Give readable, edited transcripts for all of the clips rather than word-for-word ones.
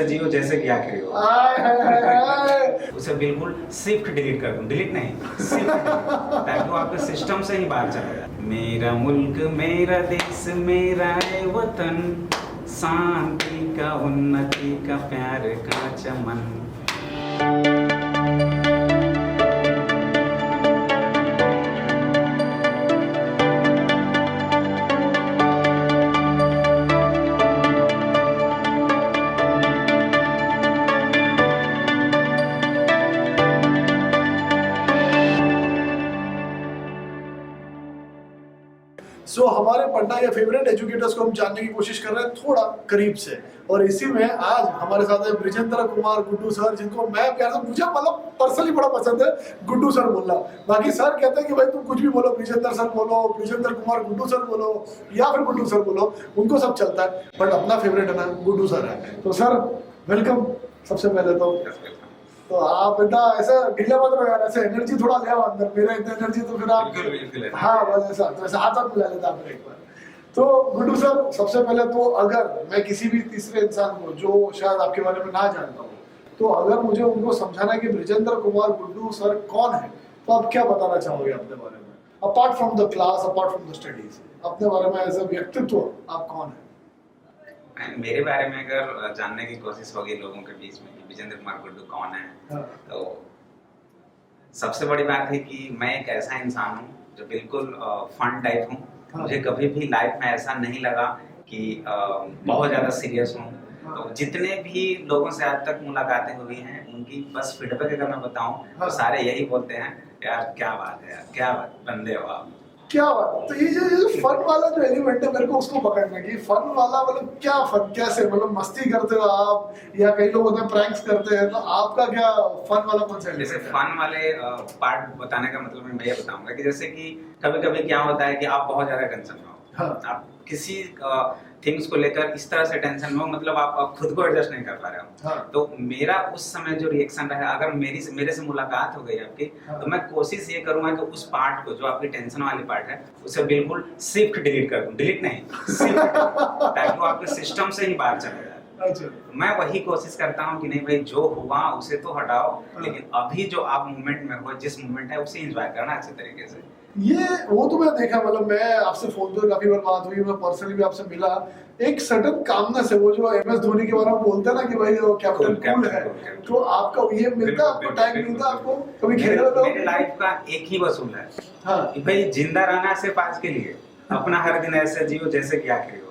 ऐसे जियो जैसे कि आखिरी हो। उसे बिल्कुल शिफ्ट डिलीट कर दूं, डिलीट नहीं शिफ्ट, ताकि वो आपके सिस्टम से ही बाहर चला जाए। मेरा मुल्क मेरा देश मेरा है वतन, शांति का उन्नति का प्यार का चमन। हमारे पढ़ना या फेवरेट एजुकेटर्स को हम जानने की कोशिश कर रहे हैं थोड़ा करीब से, और इसी में आज हमारे साथ है ब्रिजेंद्र कुमार गुड्डू सर, जिनको मैं प्यार से, मुझे मतलब पर्सनली बड़ा पसंद है गुड्डू सर बोलना। बाकी सर कहते हैं कि भाई तुम कुछ भी बोलो, ब्रिजेंद्र सर बोलो, ब्रिजेंद्र कुमार गुड्डू सर बोलो, या फिर गुड्डू सर बोलो, उनको सब चलता है, बट अपना फेवरेट है ना गुड्डू सर है। तो सर वेलकम सबसे पहले तो आप बेटा ऐसा ढीला मत रहो यार, ऐसे एनर्जी थोड़ा ले आओ अंदर, मेरा इतना एनर्जी तो फिर आप बिल्कुल। हाँ बस ऐसा, तो ऐसा हाथ मिला लेता आप एक बार। तो गुड्डू सर सबसे पहले तो अगर मैं किसी भी तीसरे इंसान को जो शायद आपके बारे में ना जानता हूँ, तो अगर मुझे उनको समझाना है कि ब्रिजेंद्र कुमार गुड्डू सर कौन है, तो आप क्या बताना चाहोगे अपने बारे में, apart from the class, apart from the studies, अपने बारे में एज अ व्यक्तित्व आप कौन है? मेरे बारे में अगर जानने की कोशिश होगी लोगों के बीच में कि ब्रिजेंद्र कुमार गुड्डू कौन है, हाँ। तो सबसे बड़ी बात है कि मैं एक ऐसा इंसान हूँ जो बिल्कुल फन टाइप हूँ। हाँ। मुझे कभी भी लाइफ में ऐसा नहीं लगा कि बहुत ज़्यादा सीरियस हूँ। हाँ। तो जितने भी लोगों से आज तक मुलाकातें हुई हैं, उनकी बस फीडबैक अगर मैं बताऊँ हाँ। तो सारे यही बोलते हैं, यार क्या बात है यार, क्या बंदे हो आप। क्या बात, तो ये जो फन वाला जो एलिमेंट है, मेरे को उसको पकड़ना कि फन वाला मतलब क्या फन, कैसे, मतलब मस्ती करते हो आप, या कई लोग होते हैं प्रैंक्स करते हैं, तो आपका क्या फन वाला कौन सा जैसे एलिमेंट है? फन वाले पार्ट बताने का मतलब मैं ये बताऊंगा कि जैसे कि कभी कभी क्या होता है कि आप बहुत ज्यादा टेंशन में हो। हाँ। आप किसी थिंग्स को लेकर इस तरह से टेंशन में हो, मतलब आप खुद को एडजस्ट नहीं कर पा रहे हो। हाँ। तो मेरा उस समय जो रिएक्शन रहा, अगर मेरे से मुलाकात हो गई आपकी, हाँ। तो मैं कोशिश ये करूंगा कि उस पार्ट को, जो आपकी टेंशन वाली पार्ट है, उसे बिल्कुल शिफ्ट डिलीट कर दूं, डिलीट नहीं शिफ्ट, ताकि वो आपके सिस्टम से ही बाहर चला जाए। अच्छा। मैं वही कोशिश करता हूँ कि नहीं भाई, जो हुआ उसे तो हटाओ, हाँ। लेकिन अभी जो आप मोमेंट में हो, जिस मोमेंट है उसे एंजॉय करना अच्छे तरीके से। ये वो तो मैं देखा, मतलब मैं आपसे फोन पे काफी बार बात हुई, मैं पर्सनली भी आपसे मिला, एक सडन कामनेस है, वो जो एमएस धोनी के बारे में बोलते हैं ना कि भाई वो कैप्टन कूल है, तो आपका ये मिलता है, आपको टाइम मिलता है आपको कभी खेलने में? मेरे लाइफ का एक ही वसूल है, हाँ। कि भाई जिंदा रहना सिर्फ आज के लिए, अपना हर दिन ऐसे जियो जैसे कि आखिरी हो।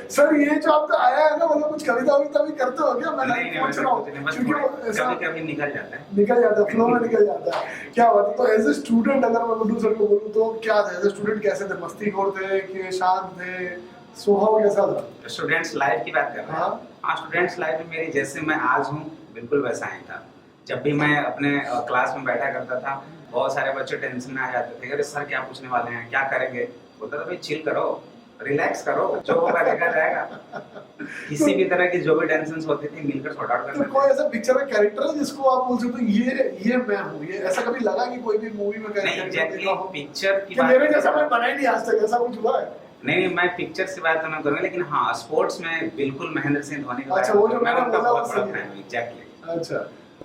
सर ये जो आपका आया है ना, मतलब कुछ कविता वविता भी करते हो क्या? मैं पूछ रहा हूँ क्योंकि कभी कभी निकल जाता है, फ्लो में निकल जाता है। क्या बात है। तो एज ए स्टूडेंट अगर मैं गुड्डू सर को बोलूँ तो क्या था, एज ए स्टूडेंट कैसे थे, मस्तीखोर थे कि शांत थे, स्वभाव कैसा था? स्टूडेंट्स लाइफ की बात कर रहे हैं। हाँ, स्टूडेंट्स लाइफ में मेरी जैसे मैं आज हूँ बिल्कुल वैसा ही था। जब भी मैं अपने क्लास में बैठा करता था, बहुत सारे बच्चे टेंशन में आ जाते थे, अरे सर क्या पूछने वाले हैं, क्या करेंगे। बोलता था भाई चिल करो, रिलैक्स करो, जो होगा देखा जाएगा। किसी भी तरह की जो भी टेंशन होती थी मिलकर सॉर्ट आउट करते थे। कोई ऐसा पिक्चर में कैरेक्टर है जिसको आप बोल सकते हो ये मैं हूँ, ये ऐसा कभी लगा कि कोई भी मूवी में नहीं, पिक्चर की बात मेरे जैसा मैं बना ही नहीं आज तक, ऐसा कुछ हुआ है? नहीं, मैं पिक्चर से बात तो ना करूंगा, लेकिन हाँ स्पोर्ट्स में बिल्कुल महेंद्र सिंह धोनी का। अच्छा, वो जो मैं उनका बहुत बड़ा सही है। फैन हूं। एग्जैक्टली। अच्छा,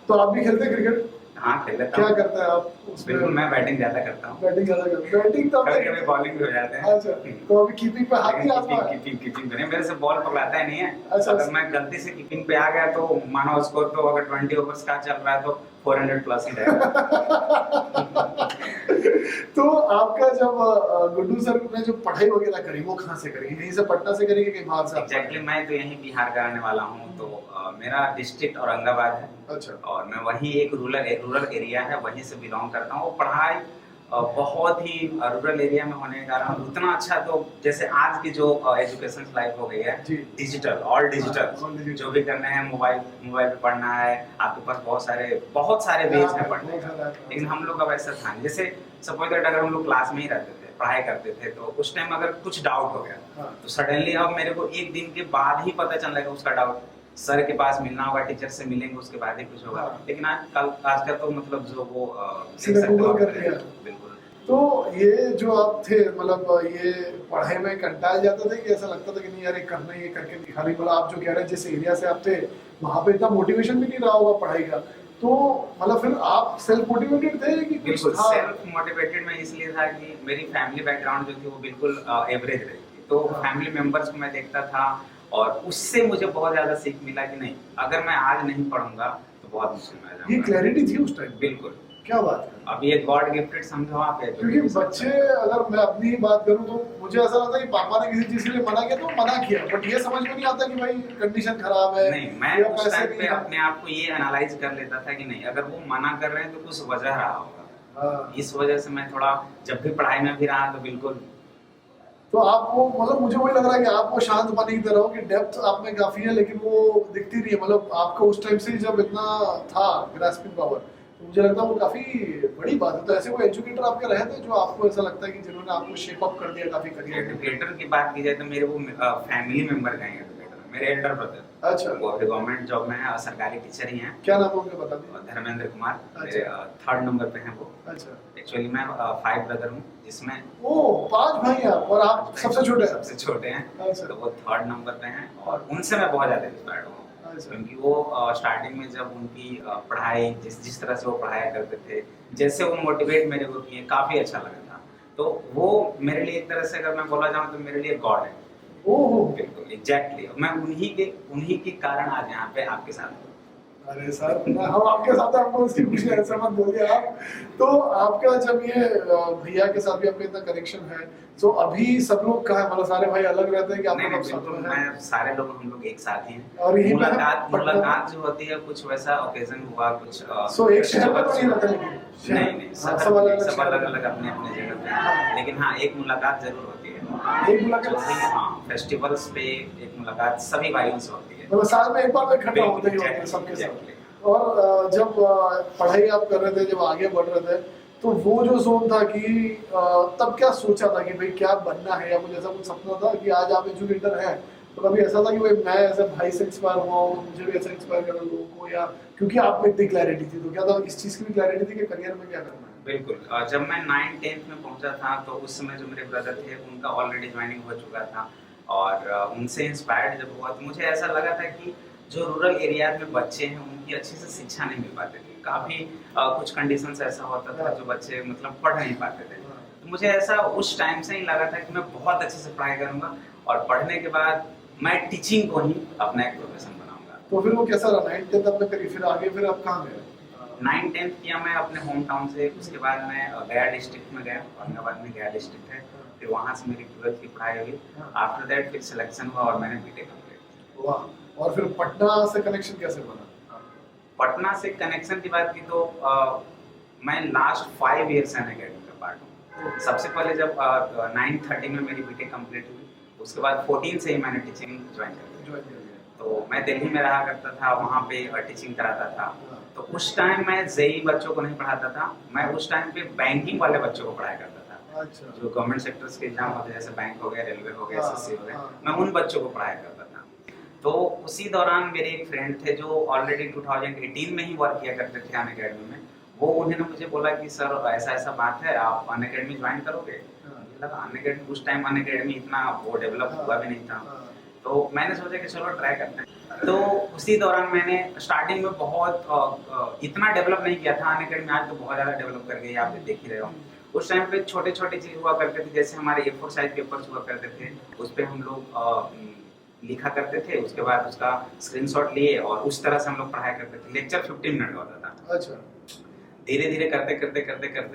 तो आप भी खेलते हैं क्रिकेट? हाँ, खेल लेता क्या हूं। करते हैं आप उसमें? बिल्कुल, मैं बैटिंग ज्यादा करता हूँ। बैटिंग ज्यादा करते हैं? बैटिंग तो कभी बॉलिंग भी हो जाते हैं। अच्छा, तो अभी कीपिंग पे हाथ नहीं आता है? कीपिंग नहीं, मेरे से बॉल पकड़ाता ही नहीं है। अच्छा, अगर मैं गलती से कीपिंग पे आ गया तो मानो स्कोर तो अगर 20 ओवर्स का चल रहा है तो 400 प्लस ही रहेगा। तो आपका जब गुड्डू सर ने जो पढ़ाई वगैरह करी, वो कहाँ से करी? यहीं से पट्टा से करी कि कहीं बाहर से? एग्जैक्टली, मैं तो यहीं बिहार का रहने वाला हूँ, तो मेरा डिस्ट्रिक्ट औरंगाबाद है। अच्छा। और मैं वहीं एक रूरल एरिया है, वहीं से बिलोंग करता हूँ। पढ़ाई बहुत ही रूरल एरिया में होने के कारण उतना अच्छा, तो जैसे आज की जो एजुकेशन लाइफ हो गई है, डिजिटल, ऑल डिजिटल, जो भी करना है मोबाइल पे पढ़ना है, आपके पास बहुत सारे वेज हैं पढ़ने का। लेकिन हम लोग अब ऐसा था, जैसे सपोज दैट अगर हम लोग क्लास में ही रहते थे, पढ़ाई करते थे, तो उस टाइम अगर कुछ डाउट हो गया तो सडनली अब मेरे को एक दिन के बाद ही पता चल लगा उसका डाउट, सर के पास मिलना होगा, टीचर से मिलेंगे, उसके बाद ही कुछ होगा। लेकिन आजकल तो मतलब जो वो गूगल कर लिया। बिल्कुल। तो ये जो आप थे मतलब ये पढ़ाई में कंटाल जाते थे कि ऐसा लगता था कि नहीं यार ये करना ही है, करके दिखा रही, मतलब आप जो कह रहे हैं जिस एरिया से आप थे वहाँ पे इतना मोटिवेशन भी नहीं रहा होगा पढ़ाई का, तो मतलब फिर आप सेल्फ मोटिवेटेड थे कि बिल्कुल था? सेल्फ मोटिवेटेड मैं इसलिए था कि मेरी फैमिली बैकग्राउंड जो थी वो बिल्कुल एवरेज रही थी, तो फैमिली मेंबर्स को मैं देखता था और उससे मुझे बहुत ज्यादा सीख मिला कि नहीं, अगर मैं आज नहीं पढ़ूंगा तो बहुत मुश्किल में आ ये जाऊंगा। क्लैरिटी थी उस टाइम? बिल्कुल। क्या बात है। अब ये गॉड गिफ्टेड समझो आप है, क्योंकि बच्चे, अगर मैं अपनी ही बात करूं तो मुझे ऐसा लगता है कि पापा ने किसी चीज के लिए मना किया तो मना किया, बट ये समझ में नहीं आता कि भाई कंडीशन खराब है। नहीं, मैं या उस पैसे टाइम नहीं पे है। अपने आप को ये एनालाइज कर लेता था कि नहीं, अगर वो मना कर रहे हैं तो कुछ वजह रहा होगा। हाँ। इस वजह से मैं थोड़ा जब भी पढ़ाई में भी रहा तो बिल्कुल। तो आपको मतलब मुझे वही लग रहा है कि आपको शांत पानी की तरह हो कि डेप्थ आप में काफी है लेकिन वो दिखती नहीं है, मतलब आपका उस टाइम से जब इतना था ग्रास्पिंग पावर, तो मुझे लगता है वो काफी बड़ी बात है। तो ऐसे कोई एजुकेटर आपके रहे थे जो आपको ऐसा लगता है कि जिन्होंने आपको शेप अप कर दिया काफी करियर में? एजुकेटर की बात की जाए तो मेरे वो फैमिली मेंबर का ही एजुकेटर, मेरे एल्डर ब्रदर। अच्छा। वो अभी गवर्नमेंट जॉब में है और सरकारी टीचर ही हैं। क्या नाम है उनका बता दीजिए। धर्मेंद्र कुमार, मेरे अच्छा। 3rd नंबर पे हैं वो। अच्छा। एक्चुअली मैं 5 ब्रदर हूँ जिसमें ओ 5 भाई हैं आप और आप सबसे छोटे हैं? सबसे छोटे हैं। अच्छा। तो वो 3rd नंबर पे हैं और उनसे मैं बहुत ज्यादा इंस्पायर्ड हूँ। अच्छा। क्योंकि वो स्टार्टिंग में जब उनकी पढ़ाई जिस तरह से वो पढ़ाया करते थे, जैसे वो मोटिवेट मेरे को किए, काफी अच्छा लगा था। तो वो मेरे लिए एक तरह से अगर मैं बोला जाऊँ तो मेरे लिए गॉड है। ओहो। बिल्कुल एग्जैक्टली, मैं उन्हीं के कारण आज यहाँ पे आपके साथ हूँ। अरे सर हम आपके साथ हैं, हमको उसकी खुशी है, ऐसा मत बोलिए आप। तो आपका जब ये भैया के साथ भी आपका इतना कनेक्शन है, तो अभी सब लोग कहाँ है, मतलब सारे भाई अलग रहते हैं कि आप नहीं लोग नहीं साथ बिल्कुल, में हैं? मैं सारे लोग हम लोग एक साथ ही हैं। और यहीं पे हैं? मुलाकात जो होती है कुछ वैसा ओकेजन हुआ कुछ सो एक शहर में तो नहीं रहते लेकिन? नहीं हाँ, सब अलग अलग अपने अपने जगह पे हैं, लेकिन हाँ एक मुलाकात जरूर होती है। एक मुलाकात? जो भी हाँ फेस्टिवल्स पे एक मुलाकात सभी भाइयों से होती है। मतलब साल में एक बार तो इकट्ठा बिल्कुल, होते ही होते हैं exactly, सबके साथ। exactly। और जब पढ़ाई आप कर रहे थे, जब आगे बढ़ रहे थे, तो वो जो जोन था कि तब क्या सोचा था कि भाई क्या बनना है, या कुछ ऐसा कुछ सपना था कि आज आप एजुकेटर हैं, तो कभी ऐसा था कि भाई मैं ऐसे भाई से इंस्पायर हुआ हूँ, मुझे भी ऐसा इंस्पायर करना लोगों को, या क्योंकि आप में इतनी क्लैरिटी थी तो क्या था इस चीज़ की भी क्लैरिटी थी कि करियर में क्या करना है? बिल्कुल, जब मैं 9th-10th में पहुंचा था तो उस समय जो मेरे ब्रदर थे उनका ऑलरेडी ज्वाइनिंग हो चुका था और उनसे इंस्पायर्ड जब हुआ तो मुझे ऐसा लगा था कि जो रूरल एरिया में बच्चे हैं उनकी अच्छे से शिक्षा नहीं मिल पाती थी। काफ़ी कुछ कंडीशंस ऐसा होता था जो बच्चे मतलब पढ़ नहीं पाते थे। तो मुझे ऐसा उस टाइम से ही लगा था कि मैं बहुत अच्छे से पढ़ाई करूँगा और पढ़ने के बाद मैं टीचिंग को ही अपना एक प्रोफेशन बनाऊँगा। तो फिर वो कैसा रहा 9th-10th आपने करी, फिर आगे फिर आप कहाँ गए? 9th-10th किया मैं अपने होम टाउन से, उसके बाद मैं गया डिस्ट्रिक्ट में गया, औरंगाबाद में गया डिस्ट्रिक्ट है, फिर वहाँ से मेरी 12th की पढ़ाई हुई। आफ्टर दैट फिर सिलेक्शन हुआ और मैंने बीटेक कंप्लीट। वाह। और फिर पटना से कनेक्शन कैसे बना? पटना से कनेक्शन की बात की तो मैं लास्ट 5 ईयर से अनअकैडमी का पार्ट हूँ। सबसे पहले जब 9-13 में मेरी बीटेक कंप्लीट हुई, उसके बाद 14 से ही मैंने टीचिंग ज्वाइन कर दी। तो मैं दिल्ली में रहा करता था, वहाँ पे टीचिंग कराता था। तो उस टाइम मैं जेई बच्चों को नहीं पढ़ाता था, मैं उस टाइम पे बैंकिंग वाले बच्चों को पढ़ाया करता था। अच्छा। जो गवर्नमेंट सेक्टर्स के एग्जाम होते हैं जैसे बैंक हो गया, रेलवे हो गया, एसएससी हो गया, हाँ। मैं उन बच्चों को पढ़ाया करता था। तो उसी दौरान मेरे एक फ्रेंड थे जो ऑलरेडी 2018 में ही वर्क किया करते थे अनअकैडमी में। वो उन्होंने मुझे बोला कि सर ऐसा ऐसा बात है, आप अनअकैडमी ज्वाइन करोगे? मुझे लगा अनअकैडमी, उस टाइम अनअकैडमी इतना वो डेवलप हुआ भी नहीं था। तो मैंने सोचा कि चलो ट्राई करते हैं। तो उसी दौरान मैंने स्टार्टिंग में बहुत इतना डेवलप नहीं किया था अनअकैडमी, आज तो बहुत ज़्यादा डेवलप कर गई, आप देख ही रहे हो। उस टाइम पे छोटे छोटे चीज़ हुआ करते थे, जैसे हमारे A4 साइज पेपर्स हुआ करते थे, उस पर हम लोग लिखा करते थे, उसके बाद उसका स्क्रीनशॉट लिए और उस तरह से हम लोग पढ़ाया करते थे। लेक्चर 15 मिनट का होता था। अच्छा। धीरे धीरे करते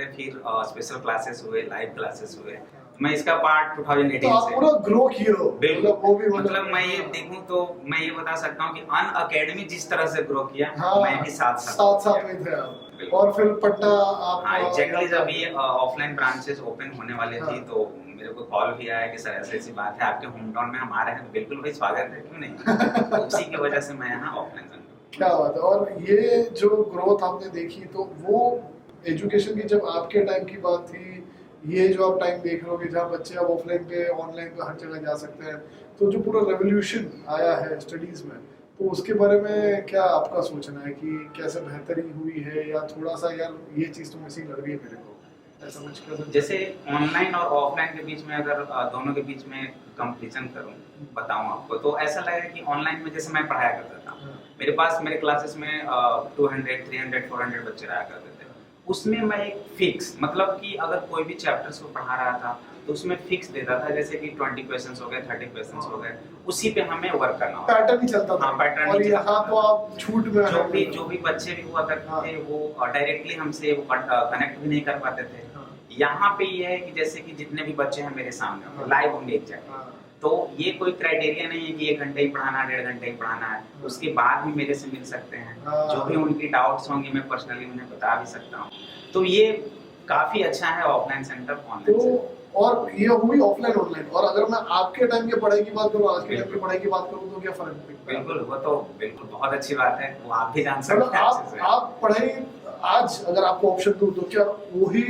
फिर स्पेशल क्लासेस हुए, लाइव क्लासेस हुए। मैं इसका पार्ट 2018 तो आप से पूरा ग्रो किए हो। बिल्कुल, वो भी मतलब मैं ये देखूं तो मैं ये बता सकता हूँ कि अनअकैडमी जिस तरह से ग्रो किया, हाँ, मैं भी साथ साथ में थे आप। बिल्कुल। और फिर पटना आप हाँ एग्जैक्टली, जब ये ऑफलाइन ब्रांचेस ओपन होने वाले थी तो मेरे को कॉल भी आया कि सर ऐसी ऐसी बात है, आपके होम टाउन में हम आ रहे हैं। बिल्कुल भाई, स्वागत है, क्यों नहीं। तो उसी की वजह से मैं यहाँ ऑफलाइन ज्वाइन किया। क्या बात है। और ये जो ग्रोथ आपने देखी, तो वो एजुकेशन की जब आपके टाइम की बात थी, ये जो आप टाइम देख रहे हो कि जहाँ बच्चे अब ऑफलाइन पे ऑनलाइन पे हर जगह जा सकते हैं, तो जो पूरा रेवोल्यूशन आया है स्टडीज में, तो उसके बारे में क्या आपका सोचना है कि कैसे बेहतरी हुई है, या थोड़ा सा यार ये चीज़ तो मिसिंग लग रही है मेरे को? ऐसा कुछ कर सकते हैं? जैसे ऑनलाइन और ऑफलाइन के बीच में अगर दोनों के बीच में कंपैरिजन करूं, बताऊं आपको, तो ऐसा लगेगा कि ऑनलाइन में जैसे मैं पढ़ाया करता था, हाँ, मेरे पास मेरे क्लासेस में 200 300 400 बच्चे रहा करते थे। उसमें मैं एक फिक्स, मतलब कि अगर कोई भी चैप्टर्स को पढ़ा रहा था तो उसमें फिक्स देता था, जैसे कि 20 क्वेश्चंस हो गए, 30 क्वेश्चंस हो गए, उसी पे हमें वर्क करना होता पैटर्न ही चलता था। हाँ, पैटर्न और ही चलता यहाँ था। तो आप छूट में जो भी बच्चे भी हुआ करते हाँ। थे वो डायरेक्टली हमसे वो कनेक्ट भी नहीं कर पाते थे। हाँ, यहाँ पे ये है कि जैसे कि जितने भी बच्चे हैं मेरे सामने हाँ। लाइव होंगे एग्जैक्ट, हाँ, तो ये कोई क्राइटेरिया नहीं है कि 1 घंटे ही पढ़ाना, 1.5 घंटे ही पढ़ाना है, उसके बाद भी मेरे से मिल सकते हैं। हाँ। जो भी उनकी डाउट्स होंगे मैं पर्सनली उन्हें बता भी सकता हूँ। तो ये काफी अच्छा है ऑफलाइन सेंटर ऑनलाइन तो सेंटर। और ये हुई ऑफलाइन ऑनलाइन। और अगर मैं आपके टाइम की पढ़ाई की बात करूँ, आज के टाइम की पढ़ाई की बात करूँ, तो क्या फर्क दिखता है? बिल्कुल, वो तो बिल्कुल बहुत अच्छी बात है, वो आप भी जान मतलब सकते हैं अच्छे से। आप पढ़ाई आज अगर आपको ऑप्शन दूं तो क्या वही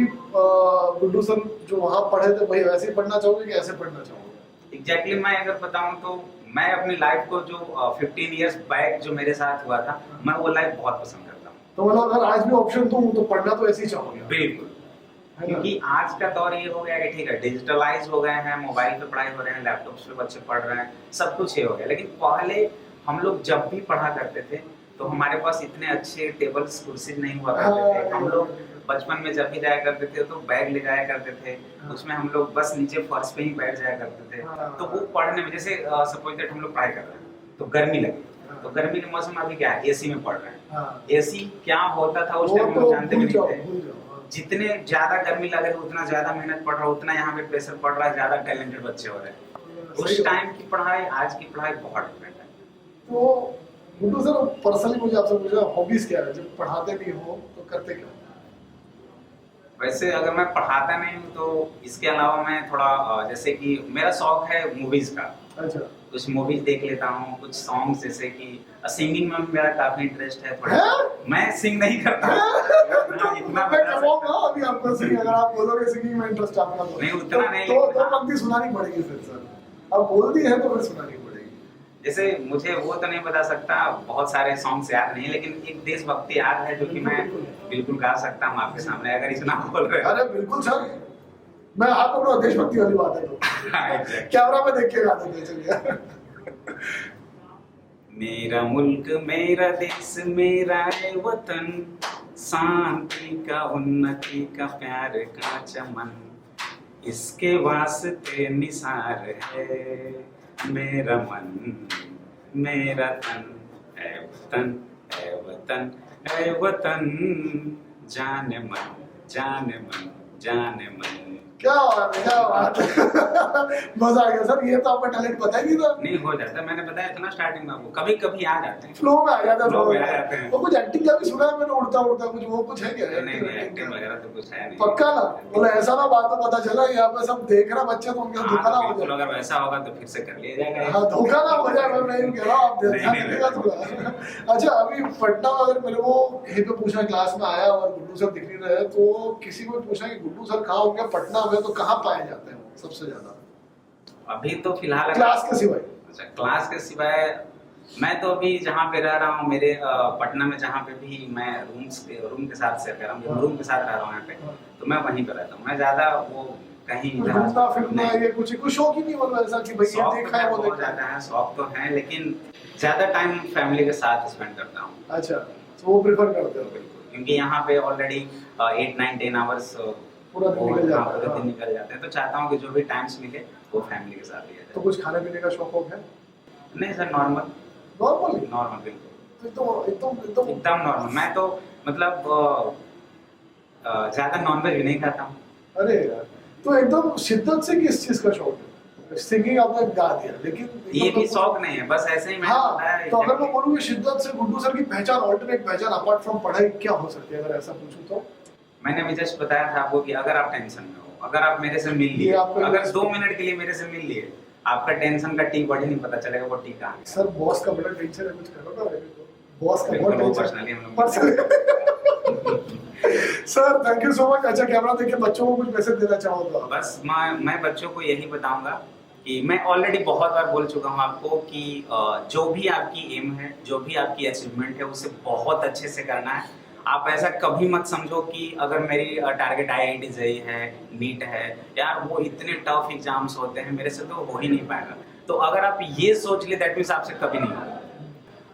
गुड्डू सर जो वहाँ पढ़े थे वही वैसे ही पढ़ना चाहोगे कि ऐसे पढ़ना चाहोगे? एग्जैक्टली मैं अगर बताऊं तो मैं अपनी लाइफ को जो 15 इयर्स बैक जो मेरे साथ हुआ था, मैं वो लाइफ बहुत पसंद करता हूँ। तो मतलब अगर आज भी ऑप्शन दूं तो पढ़ना तो ऐसे ही चाहोगे? बिल्कुल, है ना? क्योंकि आज का दौर ये हो गया है कि ठीक है डिजिटलाइज हो गए हैं, मोबाइल पे पढ़ाई हो रहे हैं, लैपटॉप्स पे बच्चे पढ़ रहे हैं, सब कुछ ये हो गया। लेकिन पहले हम लोग जब भी पढ़ा करते थे तो हमारे पास इतने अच्छे टेबल्स कुर्सी नहीं हुआ करते थे। हम लोग बचपन में जब भी जाया करते थे तो बैग ले जाया करते थे, उसमें हम लोग बस नीचे फर्श पे ही बैठ जाया करते थे। तो वो पढ़ने में जैसे सपोज दैट हम लोग पढ़ाई कर रहे हैं तो गर्मी लगी, तो गर्मी के मौसम में अभी क्या है, एसी में पढ़ रहे हैं। हाँ, एसी क्या होता था उस वो टाइम हम तो लोग जानते भी भूल जाओ, नहीं थे। भूल जाओ। हाँ। जितने ज्यादा गर्मी लग रही है उतना ज्यादा मेहनत पड़ रहा है, उतना यहाँ पे प्रेशर पड़ रहा है, ज्यादा टैलेंटेड बच्चे हो रहे हैं। सही उस बात। टाइम की पढ़ाई आज की पढ़ाई बहुत डिफरेंट है। तो गुड्डू सर पर्सनली मुझे आपसे पूछना, हॉबीज क्या है? जब पढ़ाते नहीं हो तो करते क्या? वैसे अगर मैं पढ़ाता नहीं हूँ तो इसके अलावा मैं थोड़ा जैसे कि मेरा शौक है मूवीज का, अच्छा, कुछ मूवीज देख लेता हूँ, कुछ सॉन्ग्स, जैसे कि सिंगिंग में भी मेरा काफी इंटरेस्ट है थोड़ा। हैं? मैं सिंग नहीं करता इतना मैं कहूँगा अभी आपको सिंगिंग, अगर आप बोलोगे सिंगिंग में इंटरेस्ट आपका तो नहीं, उतना नहीं, तो लेकिन दो पंक्ति सुनानी पड़ेगी फिर सर। अब बोल दी है तो फिर सुनानी पड़ेगी। जैसे मुझे वो तो नहीं बता सकता, बहुत सारे सॉन्ग्स याद नहीं, लेकिन एक देशभक्ति याद है जो कि मैं बिल्कुल गा सकता हूँ आपके सामने अगर इतना बोल रहे हो। अरे बिल्कुल सर, मैं आप अपना देशभक्ति वाली बात है तो कैमरा में देख के गा देंगे, चलिए। मेरा मुल्क मेरा देश मेरा है वतन, शांति का उन्नति का प्यार का चमन, इसके वास्ते निसार है मेरा मन मेरा तन, ऐ वतन ऐ वतन ऐ वतन, जाने मन जाने मन जाने मन। क्या बात है, क्या बात है। मजा आ गया सर, ये तो आपका टैलेंट पता ही नहीं था। नहीं हो जाता, मैंने बताया था ना स्टार्टिंग में, वो कभी कभी आ जाते हैं, फ्लो में आ जाता है, फ्लो में आ जाते हैं। वो कुछ एक्टिंग का भी सुना है मैंने, उड़ता उड़ता कुछ, वो कुछ है क्या? नहीं नहीं, एक्टिंग वगैरह तो कुछ है नहीं। पक्का ना? बोले ऐसा ना बात पता चला यहाँ पे सब देख रहा बच्चे तो उनके हाँ, धोखा ना हो बिल्कुल, जाए। अगर वैसा होगा तो फिर से कर लिया जाएगा। हाँ, धोखा ना हो जाए, मैं नहीं कह रहा हूँ, आप ध्यान नहीं, रखिएगा थोड़ा। अच्छा, अभी पटना में अगर मेरे को यहीं पे पूछना, क्लास में आया और गुड्डू सर दिख नहीं रहे, तो किसी को पूछना कि गुड्डू सर कहाँ होंगे पटना में, तो कहाँ पाए जाते हैं सबसे ज्यादा? अभी तो फिलहाल क्लास के सिवाय? अच्छा, क्लास के सिवाय मैं तो अभी जहाँ पे रह रहा हूँ, मेरे पटना में जहाँ पे भी मैं रूम के साथ से रह रहा हूँ, रूम के साथ रह रहा हूँ यहाँ पे, तो मैं वहीं पे रहता हूँ। मैं ज्यादा वो कहीं इधर घूमना फिरना ये कुछ शौक ही नहीं होता ऐसा कि भाई ये शौक देखा है वो बहुत देखा ज्यादा है, शौक तो है, लेकिन ज्यादा टाइम फैमिली के साथ स्पेंड करता हूँ। अच्छा, तो वो प्रेफर करते हो? बिल्कुल, क्योंकि यहाँ पे ऑलरेडी 8 9 10 आवर्स पूरा दिन निकल जाता है। पूरा दिन निकल जाते हैं, तो चाहता हूँ कि जो भी टाइम्स मिले वो फैमिली के साथ लिया तो जाए। कुछ खाने पीने का शौक है? नहीं सर, नॉर्मल नॉर्मल? नॉर्मल बिल्कुल तो एकदम एकदम नॉर्मल। मैं तो मतलब ज्यादा नॉनवेज भी नहीं खाता हूँ। अरे यार, तो एकदम शिद्दत से किस चीज का शौक है? सिंगिंग आपने गा दिया, लेकिन ये भी शौक नहीं है, बस ऐसे ही मैंने बताया। हाँ, तो अगर मैं बोलूँ कि शिद्दत से गुड्डू सर की पहचान, ऑल्टरनेट पहचान अपार्ट फ्रॉम पढ़ाई क्या हो सकती है, अगर ऐसा पूछूं तो? मैंने भी जस्ट बताया था आपको कि अगर आप टेंशन में हो, अगर आप मेरे से मिल लिए, अगर 2 मिनट के लिए मेरे से मिल लिए, आपका टेंशन का टी बॉडी नहीं पता चलेगा वो टी कहाँ है। सर बॉस का बड़ा टेंशन है, कुछ करो ना मेरे को। बॉस का बहुत बिल्कुल, टेंशन पर्सनली हम लोग sir thank you so much. अच्छा, कैमरा देख के बच्चों को कुछ मैसेज देना चाहो तो? बस मैं बच्चों को यही बताऊंगा कि मैं ऑलरेडी बहुत बार बोल चुका हूँ आपको कि जो भी आपकी एम है, जो भी आपकी अचीवमेंट है, उसे बहुत अच्छे से करना है। आप ऐसा कभी मत समझो कि अगर मेरी टारगेट IIT JEE है, नीट है, यार वो इतने टफ एग्जाम्स होते हैं, मेरे से तो हो ही नहीं पाएगा। तो अगर आप ये सोच ले, दैट मीन्स आपसे कभी नहीं होगा।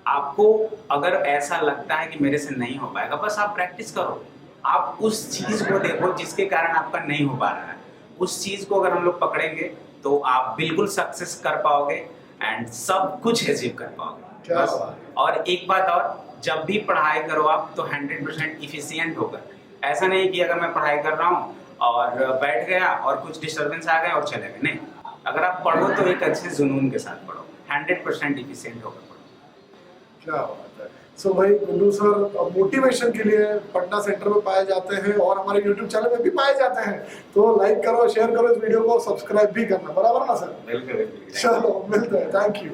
आपको अगर ऐसा लगता है कि मेरे से नहीं हो पाएगा, बस आप प्रैक्टिस करो। आप उस चीज को देखो जिसके कारण आपका नहीं हो पा रहा है। उस चीज को अगर हम लोग पकड़ेंगे तो आप बिल्कुल सक्सेस कर पाओगे एंड सब कुछ अचीव कर पाओगे। क्या बस। बात है। और एक बात और, जब भी पढ़ाई करो आप तो 100% इफिशिएंट होकर। ऐसा नहीं कि अगर मैं पढ़ाई कर रहा हूँ और बैठ गया और कुछ डिस्टर्बेंस आ गए और चले गए, नहीं। अगर आप पढ़ो तो एक अच्छे जुनून के साथ पढ़ो, 100% इफिशिएंट होकर पढ़ो। क्या बात है। सो भाई गुड्डू सर मोटिवेशन के लिए पटना सेंटर में पाए जाते हैं और हमारे यूट्यूब चैनल में भी पाए जाते हैं। तो लाइक करो, शेयर करो इस वीडियो को, सब्सक्राइब भी करना, बराबर ना सर? बिल्कुल बिल्कुल। चलो मिलते हैं, थैंक यू।